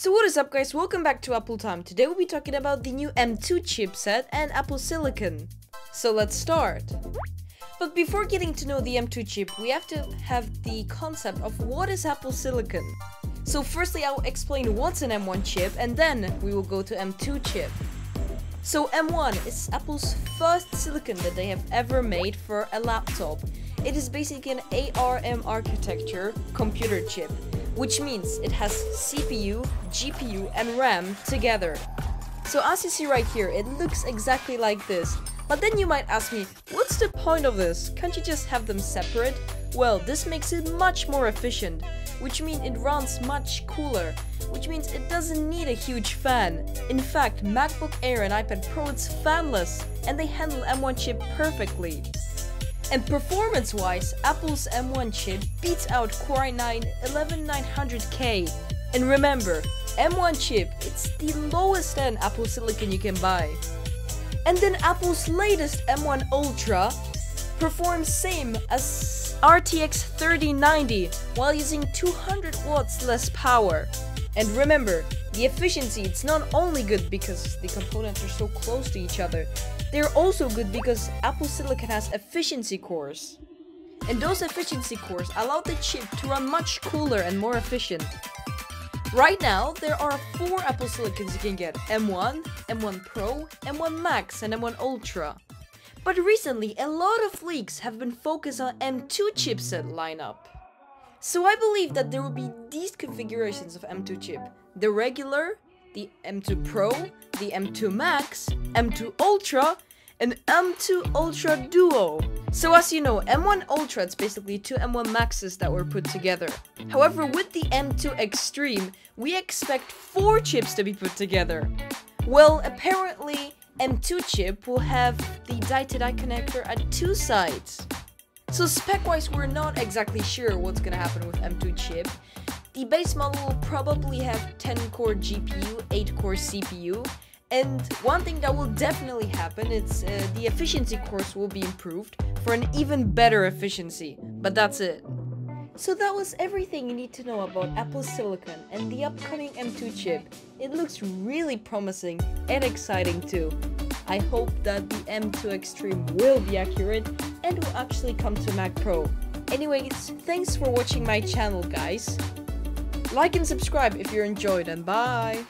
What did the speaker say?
So what is up guys, welcome back to Apple Time. Today we'll be talking about the new M2 chipset and Apple Silicon. So let's start. But before getting to know the M2 chip, we have to have the concept of what is Apple Silicon. So firstly I will explain what's an M1 chip and then we will go to M2 chip. So M1 is Apple's first silicon that they have ever made for a laptop. It is basically an ARM architecture computer chip, which means it has CPU, GPU and RAM together. So as you see right here, it looks exactly like this. But then you might ask me, what's the point of this? Can't you just have them separate? Well, this makes it much more efficient, which means it runs much cooler, which means it doesn't need a huge fan. In fact, MacBook Air and iPad Pro it's fanless, and they handle M1 chip perfectly. And performance-wise, Apple's M1 chip beats out Core i9 11900K. And remember, M1 chip, it's the lowest end Apple Silicon you can buy. And then Apple's latest M1 Ultra performs same as RTX 3090 while using 200 watts less power. And remember, the efficiency, it's not only good because the components are so close to each other, they're also good because Apple Silicon has efficiency cores. And those efficiency cores allow the chip to run much cooler and more efficient. Right now, there are 4 Apple Silicons you can get: M1, M1 Pro, M1 Max, and M1 Ultra. But recently, a lot of leaks have been focused on M2 chipset lineup. So I believe that there will be these configurations of M2 chip: the regular, the M2 Pro, the M2 Max, M2 Ultra, and M2 Ultra Duo. So as you know, M1 Ultra it's basically 2 M1 Maxes that were put together. However, with the M2 Extreme, we expect 4 chips to be put together. Well, apparently M2 chip will have the die-to-die connector at 2 sides. So spec-wise, we're not exactly sure what's gonna happen with M2 chip. The base model will probably have 10-core GPU, 8-core CPU, and one thing that will definitely happen is the efficiency cores will be improved for an even better efficiency, but that's it. So that was everything you need to know about Apple Silicon and the upcoming M2 chip. It looks really promising and exciting too. I hope that the M2 Extreme will be accurate and will actually come to Mac Pro. Anyways, thanks for watching my channel guys. Like and subscribe if you enjoyed, and bye!